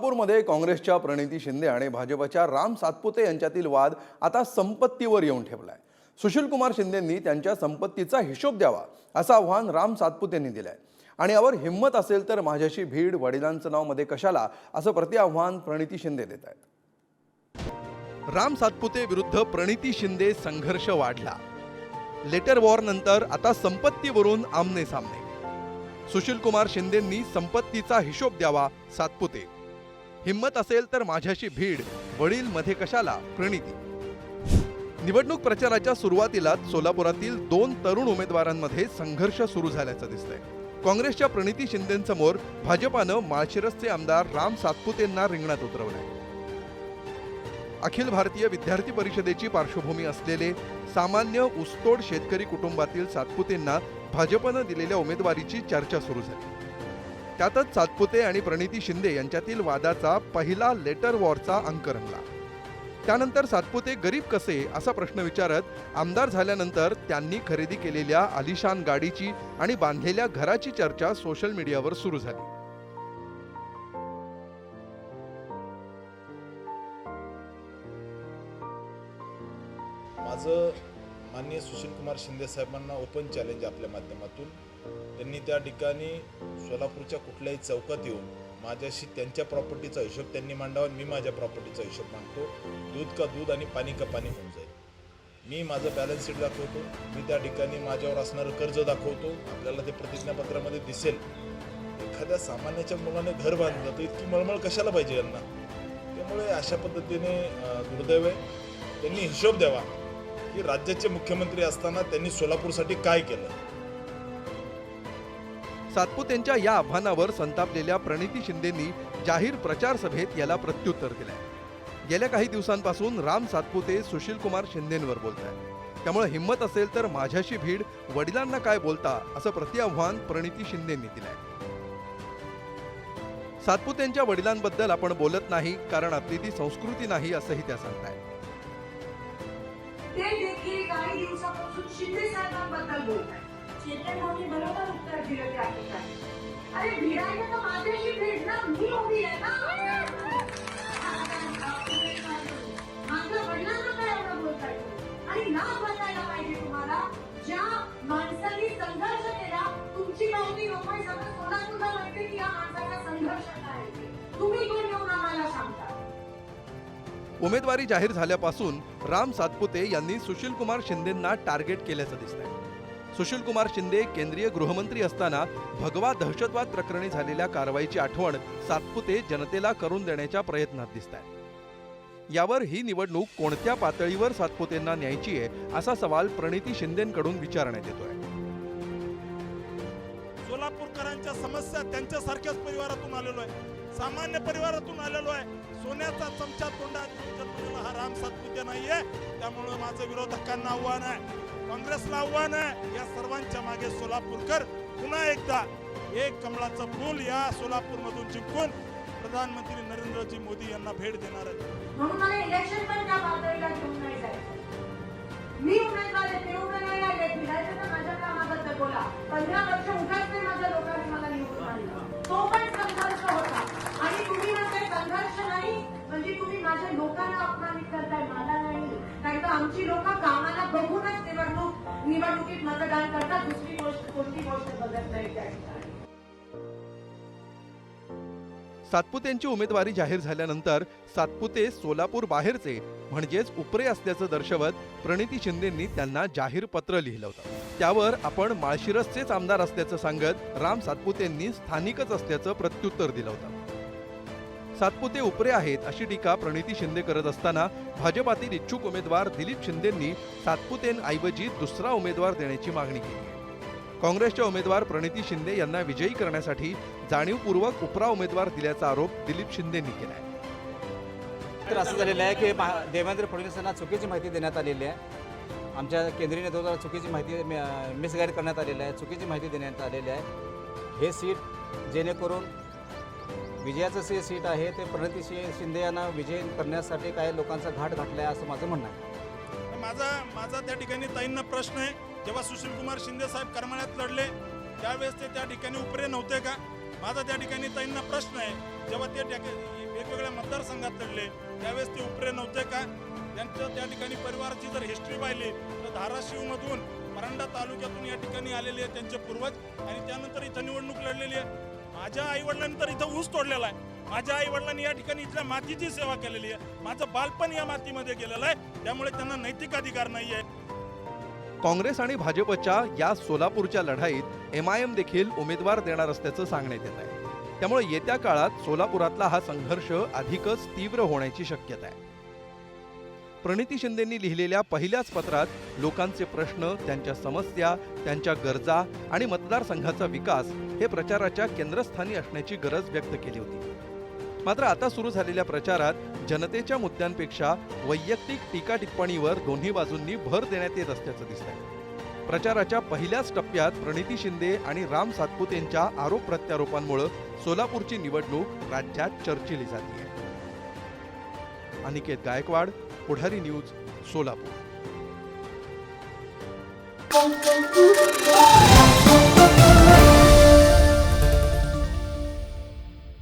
सोलापूरमध्ये काँग्रेसच्या प्रणिती शिंदे आणि भाजपच्या राम सातपुते यांच्यातील वाद आता संपत्तीवर येऊन ठेवलाय। सुशीलकुमार शिंदेंनी त्यांच्या संपत्तीचा हिशोब द्यावा असं आव्हान राम सातपुतेंनी दिलंय आणि यावर हिम्मत असेल तर माझ्याशी भीड, वडिलांचं नाव मध्ये कशाला असं प्रतिआव्हान प्रणिती शिंदे देत आहेत। राम सातपुते विरुद्ध प्रणिती शिंदे संघर्ष वाढला। लेटर वॉर नंतर आता संपत्तीवरून आमने सामने। सुशीलकुमार शिंदेंनी संपत्तीचा हिशोब द्यावा सातपुते, हिम्मत असेल तर माझ्याशी भीड, वडील मध्ये कशाला प्रणिती। निवडणूक प्रचाराच्या सुरुवातीलाच सोलापुरातील 2 तरुण उमेदवारांमध्ये संघर्ष सुरू झाल्याचं दिसतंय। काँग्रेसच्या प्रणिती शिंदेंसमोर भाजपानं माळशिरसचे आमदार राम सातपुतेंना रिंगणात उतरवलंय। अखिल भारतीय विद्यार्थी परिषदेची पार्श्वभूमी असलेले सामान्य ऊसतोड शेतकरी कुटुंबातील सातपुतेंना भाजपनं दिलेल्या उमेदवारीची चर्चा सुरू झाली। त्यातच सातपुते आणि प्रणिती शिंदे यांच्यातील वादाचा पहिला लेटर वॉरचा अंक रंगला। त्यानंतर सातपुते गरीब कसे असा प्रश्न विचारत आमदार झाल्यानंतर त्यांनी खरेदी केलेल्या आलिशान गाडीची आणि बांधलेल्या घराची चर्चा सोशल मीडियावर सुरू झाली। माझं माननीय सुशीलकुमार शिंदे साहेबांना ओपन चॅलेंज आपल्या माध्यमातून, त्यांनी त्या ठिकाणी सोलापूरच्या कुठल्याही चौकात येऊन माझ्याशी त्यांच्या प्रॉपर्टीचा हिशोब त्यांनी मांडावा, मी माझ्या प्रॉपर्टीचा हिशोब मांडतो। दूध का दूध आणि पाणी का पाणी होऊन जाईल। मी माझं बॅलन्स शीट दाखवतो, मी त्या ठिकाणी माझ्यावर असणारं कर्ज दाखवतो, आपल्याला ते प्रतिज्ञापत्रामध्ये दिसेल। एखाद्या सामान्याच्या मुलाने घर बांधलं तर इतकी मळमळ कशाला पाहिजे यांना। त्यामुळे अशा पद्धतीने दुर्दैव आहे। त्यांनी हिशोब द्यावा की राज्याचे मुख्यमंत्री असताना त्यांनी सोलापूरसाठी काय केलं। सातपुतेंच्या या आव्हानावर संतापलेल्या प्रणिती शिंदेंनी जाहीर प्रचार सभेत याला प्रत्युत्तर दिलंय। गेल्या काही दिवसांपासून राम सातपुते सुशीलकुमार शिंदेंवर बोलतायत, त्यामुळे हिम्मत असेल तर माझ्याशी भीड, वडिलांना काय बोलता असं प्रतिआव्हान प्रणिती शिंदेंनी दिलंय। सातपुतेंच्या वडिलांबद्दल आपण बोलत नाही कारण आपली ती संस्कृती नाही असंही त्या सांगतायत। ते देखील काही दिवसापासून शिंदे साहेबांबद्दल बोलतात। शिंदे भाऊनी बरोबर उत्तर दिलं त्या ठिकाणी। अरे भिडायला तर माझ्याशी भीड ना, मी उभी आहे ना। माझ्या वडिलांना काय एवढं बोलताय आणि ना बोलायला पाहिजे तुम्हाला। ज्या माणसाने संघर्ष केला, तुमची माहिती लोकांना सगळं सोलापूरला माहिती की या माणसाचा संघर्ष काय, तुम्ही कोण येऊन आम्हाला सांगता। उमेदवारी जाहीर झाल्यापासून राम सातपुते यांनी सुशीलकुमार शिंदेंना टार्गेट केल्याचं दिसतंय। सुशीलकुमार शिंदे केंद्रीय गृहमंत्री असताना भगवा दहशतवाद प्रकरणी झालेल्या कारवाईची आठवण सातपुते जनतेला करून देण्याच्या प्रयत्नात दिसतायत। यावर ही निवडणूक कोणत्या पातळीवर सातपुतेंना न्यायची आहे असा सवाल प्रणिती शिंदेंकडून विचारण्यात येतोय। सोलापूरकरांच्या समस्या त्यांच्यासारख्याच परिवारातून आलेलो आहे, सामान्य परिवारातून आलेलो आहे। सोन्याचा चमचा तोंडात हा राम सातपुते नाहीये। त्यामुळे माझं विरोधकांना आव्हान आहे, काँग्रेसला आव्हान आहे, या सर्वांच्या मागे सोलापूरकर पुन्हा एकदा एक कमळाचं फूल या सोलापूरमधून जिंकून प्रधानमंत्री नरेंद्रजी मोदी यांना भेट देणार आहेत। म्हणून मला इलेक्शन पण त्या पातळीला घेऊन नाही जायचं। मी उमेदवार आहे, ते उभे नाही आले, भिडायचं तर माझ्या कामाबद्दल बोला। 15 वर्ष उगाच नाही माझ्या लोकांनी मला निवडून आणलं, तो पण संघर्ष होता। आणि तुम्ही म्हणताय संघर्ष नाही म्हणजे तुम्ही माझ्या लोकांना अपमानित करताय, मला नाही। कारण का आमची लोक कामाला बघूनच निवडणुकीत मतदान करतात, दुसरी गोष्ट कोणती गोष्ट बघत नाही त्या ठिकाणी। सातपुतेंची उमेदवारी जाहीर झाल्यानंतर सातपुते सोलापूर बाहेरचे म्हणजेच उपरे असल्याचं दर्शवत प्रणिती शिंदेंनी त्यांना जाहीर पत्र लिहिलं होतं। त्यावर आपण माळशिरसचेच आमदार असल्याचं सांगत राम सातपुतेंनी स्थानिकच असल्याचं प्रत्युत्तर दिलं होतं। सातपुते उपरे आहेत अशी टीका प्रणिती शिंदे करत असताना भाजपातील इच्छुक उमेदवार दिलीप शिंदेंनी सातपुतेंऐवजी दुसरा उमेदवार देण्याची मागणी केली। काँग्रेसच्या उमेदवार प्रणिती शिंदे यांना विजयी करण्यासाठी जाणीवपूर्वक उपरा उमेदवार दिल्याचा आरोप दिलीप शिंदेंनी केलाय। तर असं झालेलं आहे की देवेंद्र फडणवीस यांना चुकीची माहिती देण्यात आलेली आहे। आमच्या केंद्रीय नेतृत्वाला चुकीची माहिती मिसगाईड करण्यात आलेली आहे, चुकीची माहिती देण्यात आलेली आहे। हे सीट जेणेकरून विजयाचं सीट आहे ते प्रणिती शिंदे यांना विजय करण्यासाठी काही लोकांचा घाट घातला आहे असं माझं म्हणणं आहे। माझा त्या ठिकाणी ताईंना प्रश्न आहे, जेव्हा सुशीलकुमार शिंदे साहेब करमाळ्यात लढले त्यावेळेस ते त्या ठिकाणी उपरे नव्हते का? माझा त्या ठिकाणी ताईंना प्रश्न आहे, जेव्हा ते वेगवेगळ्या मतदारसंघात लढले, त्यावेळेस ते उपरे नव्हते का? त्यांचं त्या ठिकाणी परिवाराची जर हिस्ट्री पाहिली तर धाराशिवमधून परांडा तालुक्यातून या ठिकाणी आलेले आहेत त्यांचे पूर्वज, आणि त्यानंतर इथं निवडणूक लढलेली आहे. माझ्या आईवडिलांनी तर इथं ऊस तोडलेला आहे. माझ्या आईवडिलांनी या ठिकाणी इथल्या मातीची सेवा केलेली आहे. माझं बालपण या मातीमध्ये गेलेलं आहे, त्यामुळे त्यांना नैतिक अधिकार नाही आहे. काँग्रेस आणि भाजपच्या या सोलापूरच्या लढाईत MIM देखील उमेदवार देणार असल्याचं सांगण्यात येत आहे. त्यामुळे येत्या काळात सोलापुरातला हा संघर्ष अधिकच तीव्र होण्याची शक्यता आहे. प्रणिती शिंदेंनी लिहिलेल्या पहिल्याच पत्रात लोकांचे प्रश्न, त्यांच्या समस्या, त्यांच्या गरजा आणि मतदारसंघाचा विकास हे प्रचाराच्या केंद्रस्थानी असण्याची गरज व्यक्त केली होती. मात्र आता सुरू झालेल्या प्रचारात जनतेच्या मुद्द्यांपेक्षा वैयक्तिक टीका टिप्पणीवर दोन्ही बाजूंनी भर देण्यात येत असल्याचं दिसतंय. प्रचाराच्या पहिल्याच टप्प्यात प्रणिती शिंदे आणि राम सातपुतेंच्या आरोप प्रत्यारोपांमुळे सोलापूरची निवडणूक राज्यात चर्चिली जाते. अनिकेत गायकवाड, पुढारी न्यूज, सोलापूर.